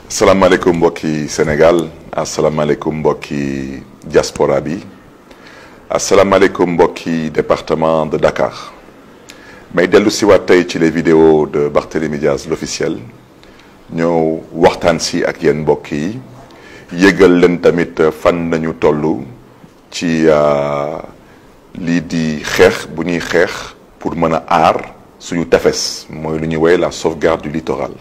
asalaamaaleykum mbokki Sénégal asalaamaaleykum mbokki diaspora bi asalaamaaleykum mbokki département de Dakar may dellu si waat tey ci les vidéos de Barthélémy Diaz l'officiel ñëw waxtaan si ak yéen mbokk yi yëgal leen tamit fan nañu toll ci lii di xeex bu ñuy xeex pour mën a aar suñu tefes mooy lu ñuy woowee la sauvegarde du littoral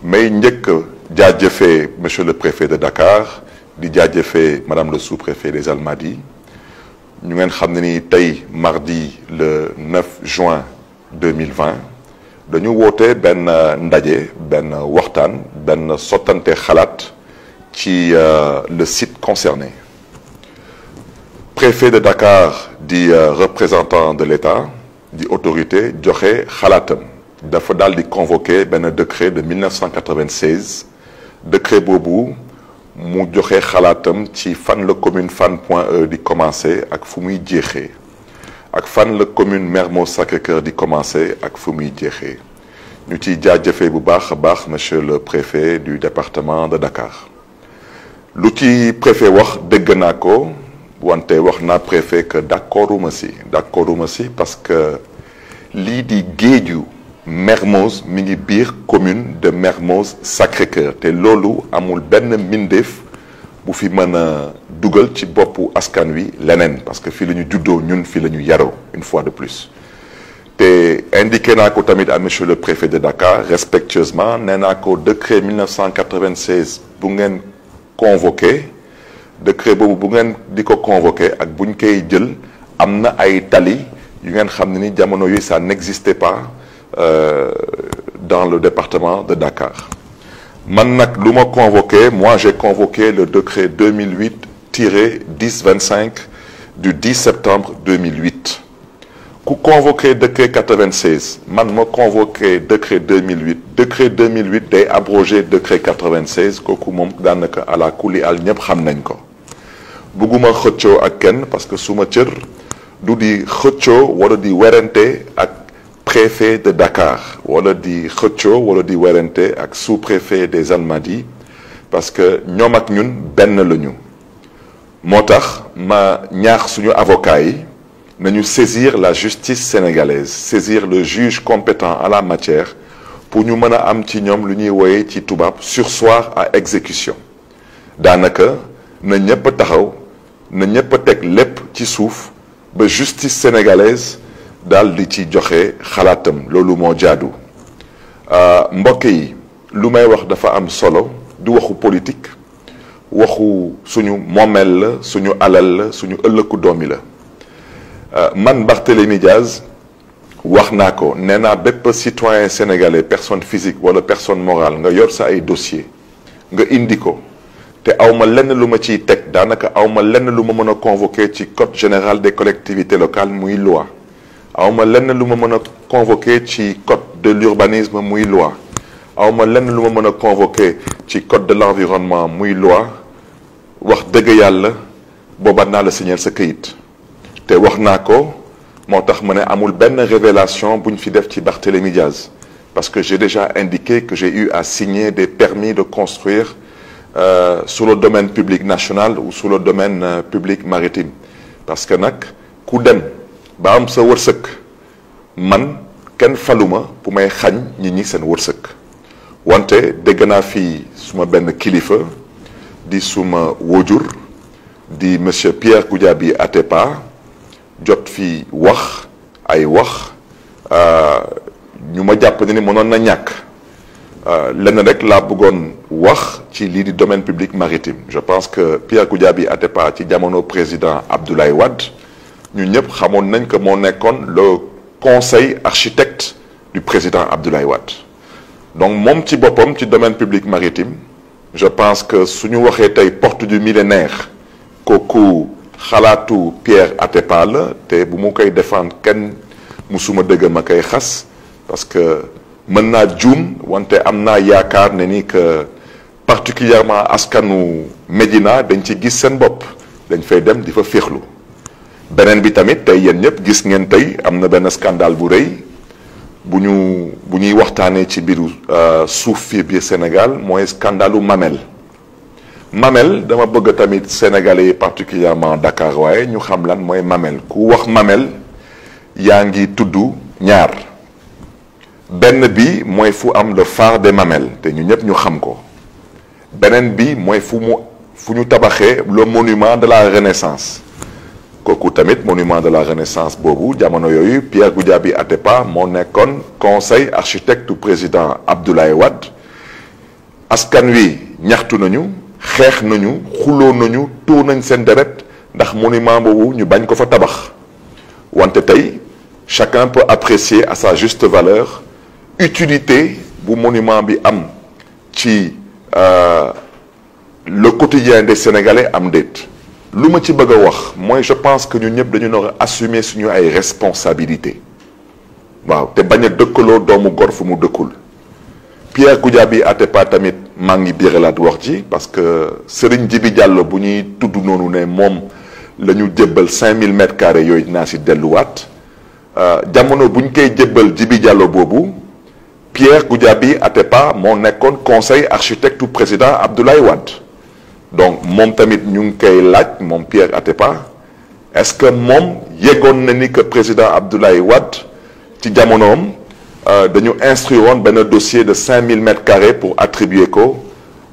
may njëkk jaajëfee monsieur le préfet de Dakar di jaajëfee madame le sous-préfet des Almadies ñu ngeen xam ne ni tey mardi le 9 juin 2020 dañu woote benn ndaje benn waxtaan benn sottante xalaat ci le site concerné préfet de Dakar di représentant de l'État di autorité joxe xalaatam dafa daal di convoqué benn décret de 1996 décret boobu mu joxe xalaatam ci fan la commune Fann Point E di commencé ak fu muy jeexee ak fan la commune Mermoz Sacré-Cœur di commencé ak fu muy jeexee ñu ciy jaajëfee bu baax a baax monsieur le préfet du département de Dakar lu ci préfet wax dégg naa ko wante wax naa préfet que d'accorduma si parce que lii di géeju Mermoz mi ngi biir commune de Mermoz Sacré-Cœur te loolu amul benn mbindeef bu fi mën a dugal ci boppu askan wi leneen parce que fii la ñu juddoo ñun fii la ñu yaroo une fois de plus te indiqué naa ko tamit à monsieur le préfet de Dakar respectueusement nee naa ko décret 1996 bu ngeen convoqué décret boobu bu ngeen di ko convoqué ak buñ koy jël am na ay tali yu ngeen xam ne ni jamono yooyu ça n'existait pas dans le département de Dakar man nag lu ma convoqué moi j'ai convoqué le décret 2008-1025 du 10 septembre 2008 ku convoqué décret 96 man ma convoqué décret 2008 day abrogé décret 96 kooku moom daanaka ala kuli al ñëpp xam nañ ko bugguma xëccoo ak kenn parce que suma cër du di xëccoo wala di werante ak préfet de Dakar wala di xëccoo wala di werante ak sous-préfet des Almadies parce que ñoom ak ñun benn lañu moo tax ma ñaax suñu avocat yi nañu saisir la justice sénégalaise saisir le juge compétent en la matière pour ñu mën a am ci ñoom lu ñuy wooye ci tubaab surseoir à exécution daanaka na ñëpp taxaw na ñëpp teg lépp ci suuf ba justice sénégalaise daal di ci joxe xalaatam loolu moo jaadu mbokk yi lu may wax dafa am solo du waxu politique waxu suñu moomeel la suñu alal la suñu ëllëgu doomi la man Barthélémy Diaz wax naa ko nee naa bépp citoyen sénégalais personne physique wala personne morale nga yor sa ay dossier nga indi ko te awma lenn lu ma ciy teg daanaka awma lenn lu ma mën a convoqué ci code général des collectivités locales muy loi awma lenn lu ma mën a convoqué ci code de l'urbanisme muy loi awma lenn lu ma mën a convoqué ci code de l'environnement muy loi wax dëgg yàlla booba naa la signer sa këyit te wax naa ko moo tax ma ne amul benn révélation bu ñu fi def ci Barthélémy Diaz parce que j'ai déjà indiqué que j'ai eu à signer des permis de construire sur le domaine public national ou sur le domaine public maritime parce que nag ku dem ba am sa wërsëg man kenn faluma bu may xañ nit ñi seen wërsëg wante dégg naa fii suma benn kilifa di suma wójur di monsieur Pierre Goudiaby Atepa jot fii wax ay wax ñu ma jàpp ne ni mënoon na ñàkk lenn rek laa bëggoon wax ci lii di domaine public maritime je pense que Pierre Goudiaby Atepa ci jamono président Abdoulaye Wade ñun ñëpp xamoon nañ que moo nekkoon le conseil architecte du président Abdoulaye Wade donc moom ci boppam ci domaine public maritime je pense que suñu waxee tey porte du millénaire kooku xalaatu Pierre Atepa la te bu mu koy défendre kenn musuma dëgg ma koy xas parce que mën naa juum wante am naa yaakaar ne ni que particulièrement askanu Médina dañ ci gis seen bopp dañ fay dem di fa féexlu beneen bi tamit tey yéen ñëpp gis ngeen tey am na benn scandale bu rëy bu ñuy waxtaanee ci biiru suuf fii biir Sénégal mooy scandalu Mamel. Mamel dama bëgg tamit sénégalais yi particulièrement Dakar waaye ñu xam lan mooy Mamel ku wax Mamel yaa ngi tudd ñaar benn bi mooy fu am le phare des Mamelles te ñu ñëpp ñu xam ko beneen bi mooy fu ñu tabaxee le monument de la Renaissance kooku tamit monument de la Renaissance boobu jamono yooyu Pierre Goudiaby Atepa moo nekkoon conseil architecte du président Abdoulaye Wade askan wi ñaxtu nañu xeex nañu xuloo nañu tuur nañ seen deret ndax monument boobu ñu bañ ko fa tabax wante tey chacun peut apprécier à sa juste valeur utilité bu monument bi am ci le quotidien des Sénégalais am déet lu ma ci bëgg a wax mooy je pense que ñu ñëpp dañu nar a assumer suñu ay responsabilités waaw te bañ a dëkkaloo doomu gor fu mu dëkkul Pierre Goudiaby Atepa tamit maa ngi biralaat wax ji parce que Serigne Djibi Diallo bu ñuy tudd noonu ne moom la ñu jébbal 5000 mètres carrés yooyu dinaa si delluwaat jamono bu ñu koy jébbal Djibi Diallo boobu Pierre Goudiaby Atepa moo nekkoon conseil architecte du président Abdoulaye Wade donc moom tamit ñu ngi koy laaj moom Pierre Atepa est-ce que moom yeggoon na ni que président Abdoulaye Wade ci jamonoom dañu instruire woon benn dossier de 5000 mètres carrés pour attribuer ko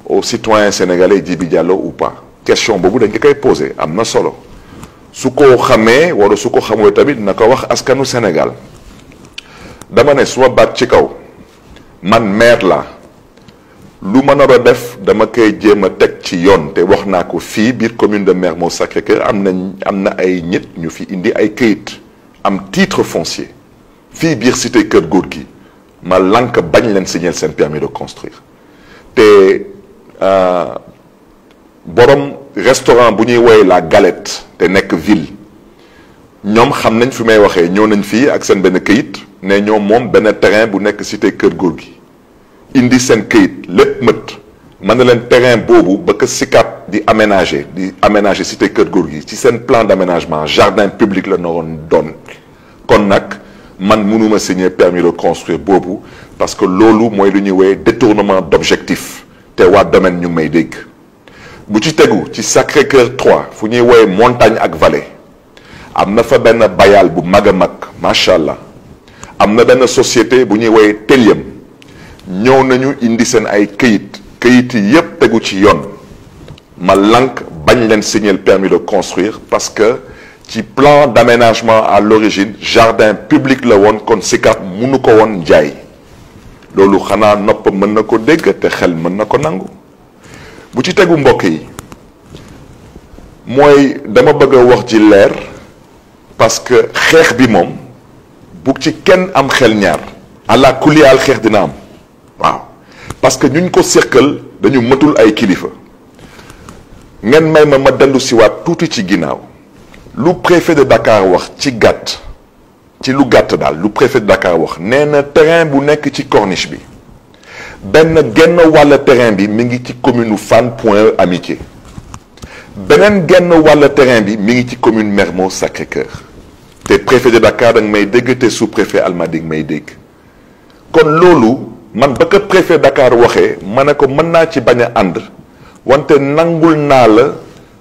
aux citoyens sénégalais Djibi Diallo ou pas question boobu dañ ko koy posé am na solo su ko xamee wala su ko xamul tamit na ko wax askanu Sénégal dama ne suma baat ci kaw man maire la lu ma nar a def dama koy jéem a teg ci yoon te wax naa ko fii biir commune de Mermoz Sacré-Cœur am na ay nit ñu fi indi ay këyit am titre foncier fii biir cité Kër Gorgui ma lank bañ leen signer seen permis de construire te borom restaurant bu ñuy woowee la Galette te nekk ville ñoom xam nañ fi may waxee ñëw nañ fii ak seen benn këyit ne ñoom moom benn terrain bu nekk cité Kër Gorgui indi seen këyit lépp mët mën na leen terrain boobu ba ko SICAP di aménager cité Kër Gorgui ci seen plan d'aménagement jardin public la naroon doon kon nag man mënuma signer permis de construire boobu parce que loolu mooy lu ñuy woowee détournement d'objectif te waa domaine ñu may dégg bu ci tegu ci Sacré-Cœur 3 fu ñuy woowee montagne ak vallée am na fa benn bayal bu mag a mag macha allah am na benn société bu ñuy woowee Telium ñëw nañu indi seen ay këyit yi yépp tegu ci yoon ma lank bañ leen signer permis de construire parce que ci plan d'aménagement à l'origine jardin public la woon kon SICAP mënu ko woon jaay loolu xanaa nopp mën na ko dégg te xel mën na ko nangu bu ci tegu mbokk yi mooy dama bëgg a wax ji leer parce que xeex bi moom bu ci kenn am xel ñaar àla kuliyaal xeex dina am waaw parce que ñuñ ko séqal dañu mëtul ay kilifa ngeen may ma dellu siwaat tuuti ci ginnaaw lu préfet de Dakar wax ci lu gàtt daal lu préfet de Dakar wax nee na terrain bu nekk ci corniche bi benn genn wàll terrain bi mi ngi ci commune Fann Point Amitié beneen genn wàll terrain bi mi ngi ci commune Mermoz Sacré-Cœur te préfet de Dakar da nga may dégg te sous-préfet Almadies may dégg kon loolu man ba ko préfet Dakar waxee ma ne ko mën naa ci bañ a ànd wante nangul naa la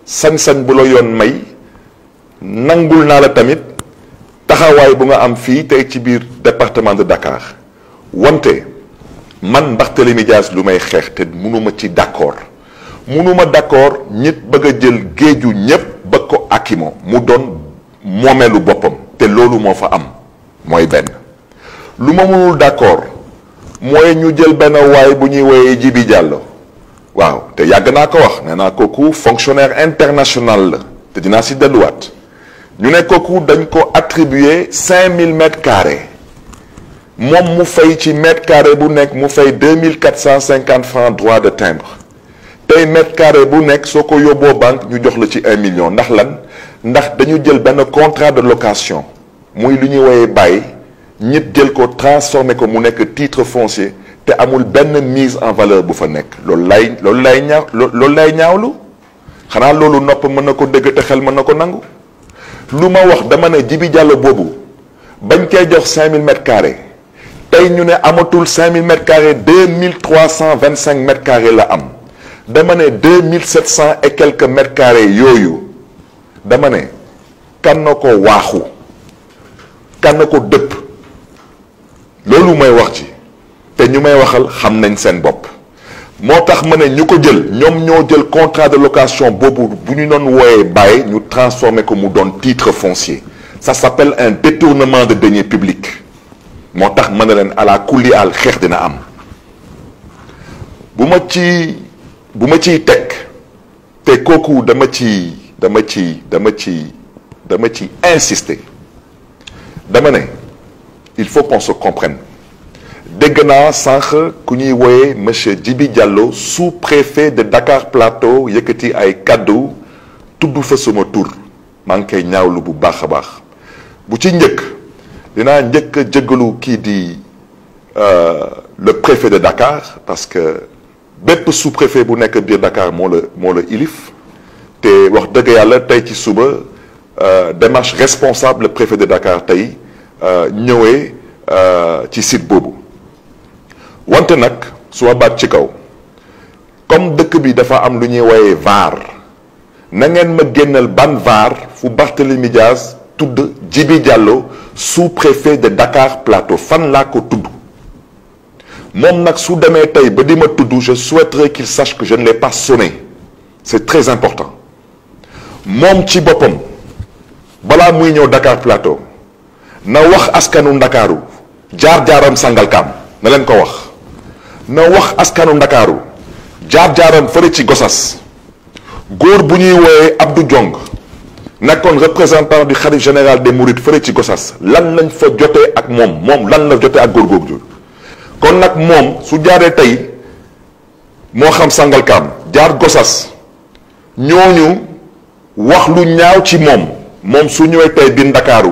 sañ-sañ bu la yoon may nangul naa la tamit taxawaay bu nga am fii tey ci biir département de Dakar wante man Barthélémy Dias lu may xeex te mënuma ci d'accord nit bëgg a jël géeju ñépp ba ko akimo mu doon moomeelu boppam te loolu moo fa am mooy benn lu ma mënul d'accord mooy ñu jël benn waay bu ñuy woowee Djibi Diallo waaw te yàgg naa ko wax nee naa kooku fonctionnaire international la te dinaa si delluwaat ñu ne kooku dañ ko attribuer 5000 mètres carrés moom mu fay ci mètre carré bu nekk mu fay 2450 francs droit de timbre tey mètre carré bu nekk soo ko yóbboo banque ñu jox la ci 1 million ndax lan ndax dañu jël benn contrat de location muy lu ñuy woowee bàyyi ñit jël ko transformé ko mu nekk titre foncier te amul benn mise en valeur bu fa nekk loolu lay ñaawlu xanaa loolu nopp mën na ko dégg te xel mën na ko nangu lu ma wax dama ne Djibi Diallo boobu bañ koy jox 5000 mètres carrés tey ñu ne amatul 5000 mètres carrés 2325 mètres carrés la am dama ne 2700 et quelques mètres carrés yooyu dama ne kan na ko waaxu kan na ko dëpp loolu may wax ci te ñu may waxal xam nañ seen bopp moo tax ma ne ñu ko jël ñoom ñoo jël contrat de location boobu bu ñu doon wooyee bàyyi ñu transformé ko mu doon titre foncier ça s'appelle un détournement de deniers publics moo tax ma ne leen ala kulli al xeex dina am bu ma ciy teg te kooku dama ci insister dama ne il faut qu'on se comprenne dégg naa sànq ku ñuy wooyee monsieur Djibi Diallo sous-préfet de Dakar Plateau yëkkati ay kaddu tudd fa sama tur maa ngi koy ñaawlu bu baax a baax bu ci njëkk dinaa njëkk a jéggalu kii di le préfet de Dakar parce que bépp sous-préfet bu nekk biir Dakar moo la ilif te wax dëgg yàlla tey ci suba démarche responsable le préfet de Dakar tey ñëwee ci site boobu wante nag su ma baat ci kaw comme dëkk bi dafa am lu ñuy woowee VAR na ngeen ma génnal ban VAR fu Barthélémy Dias tudd Djibi Diallo sous-préfet de Dakar Plateau fan laa ko tudd moom nag su demee tey ba di ma tudd je souhaiterais qu'il sache que je ne l'ai pas sonné c'est très important moom ci boppam balaa muy ñëw Dakar Plateau na wax askanu Ndakaaru jaar-jaaram Sangalkam na leen ko wax na wax askanu Ndakaaru jaar-jaaram fële ci Gossas góor bu ñuy wooyee Abdou Diong nekkoon représentant du khalife général des Mourides fële ci Gossas lan lañ fa jotee ak moom lan la jotee ak góor googu kon nag moom su jaaree tey moo xam Sangalkam jaar Gossas ñooñu wax lu ñaaw ci moom su ñëwee tey biir Ndakaaru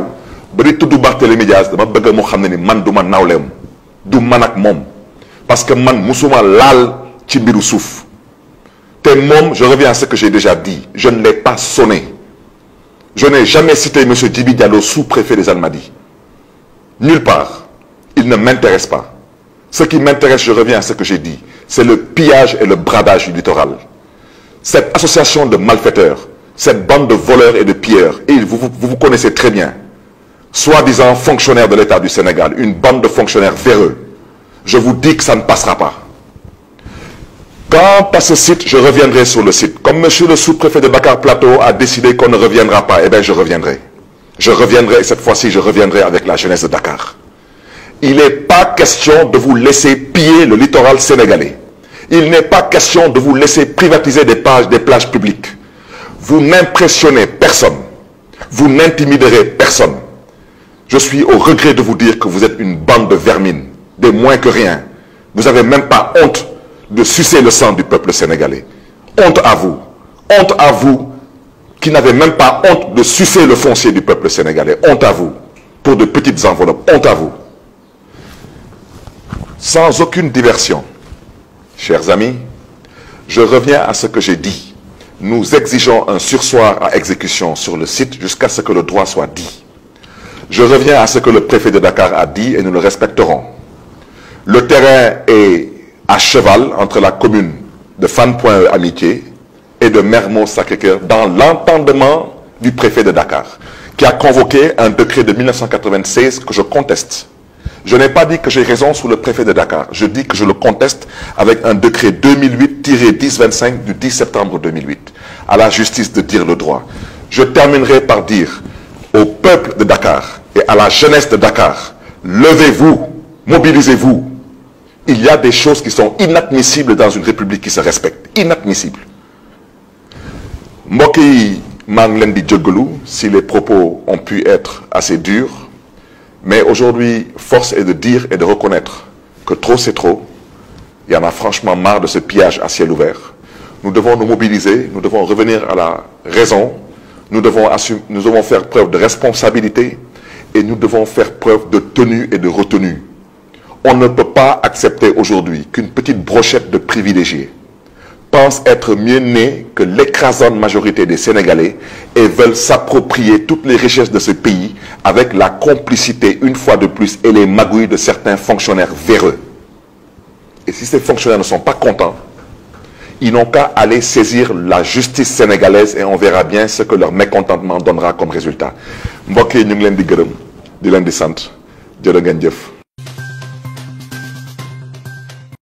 ba di tudd Barthélémy Dias dama bëgg mu xam ne ni man du ma nawleem du man ak moom parce que man musuma laal ci mbiru suuf te moom je reviens à ce que j'ai déjà dit je ne l'ai pas sonné je n'ai jamais cité monsieur Djibi Diallo sous-préfet des Almadies nulle part il ne m'intéresse pas ce qui m'intéresse je reviens à ce que j'ai dit c'est le pillage et le bradage du littoral cette association de malfaiteurs cette bande de voleurs et de pilleurs et vous connaissez très bien soi-disant fonctionnaires de l'État du Sénégal, une bande de fonctionnaires véreux. Je vous dis que ça ne passera pas. Quant à ce site, je reviendrai sur le site. Comme monsieur le sous-préfet de Dakar Plateau a décidé qu'on ne reviendra pas, eh bien je reviendrai. Je reviendrai et cette fois-ci, je reviendrai avec la jeunesse de Dakar. Il n'est pas question de vous laisser piller le littoral sénégalais. Il n'est pas question de vous laisser privatiser des plages publiques. Vous n'impressionnez personne. Vous n'intimiderez personne. Je suis au regret de vous dire que vous êtes une bande de vermine, des moins que rien. Vous n'avez même pas honte de sucer le sang du peuple sénégalais. Honte à vous qui n'avez même pas honte de sucer le foncier du peuple sénégalais. Honte à vous pour de petites enveloppes. Honte à vous. Sans aucune diversion, chers amis, je reviens à ce que j'ai dit. Nous exigeons un surseoir à exécution sur le site jusqu'à ce que le droit soit dit. Je reviens à ce que le préfet de Dakar a dit et nous le respecterons. Le terrain est à cheval entre la commune de Fann Point E Amitié et de Mermoz Sacré-Cœur dans l'entendement du préfet de Dakar qui a convoqué un décret de 1996 que je conteste. Je n'ai pas dit que j'ai raison sous le préfet de Dakar. Je dis que je le conteste avec un décret 2008-1025 du 10 septembre 2008. À la justice de dire le droit. Je terminerai par dire au peuple de Dakar et à la jeunesse de Dakar, levez-vous, mobilisez-vous. Il y a des choses qui sont inadmissibles dans une république qui se respecte. Inadmissibles. Mbokk yi maa ngi leen di jéggalu si les propos ont pu être assez durs, mais aujourd'hui, force est de dire et de reconnaître que trop c'est trop. Il y en a franchement marre de ce pillage à ciel ouvert. Nous devons nous mobiliser, nous devons revenir à la raison, nous devons faire preuve de responsabilité et nous devons faire preuve de tenue et de retenue. On ne peut pas accepter aujourd'hui qu'une petite brochette de privilégiés pensent être mieux nés que l'écrasante majorité des Sénégalais et veulent s'approprier toutes les richesses de ce pays avec la complicité, une fois de plus, et les magouilles de certains fonctionnaires véreux. Et si ces fonctionnaires ne sont pas contents, ils n'ont qu'à aller saisir la justice sénégalaise et on verra bien ce que leur mécontentement donnera comme résultat. Mbokk yi ñu ngi leen di gërëm di leen di sant jërë ngeen jëf.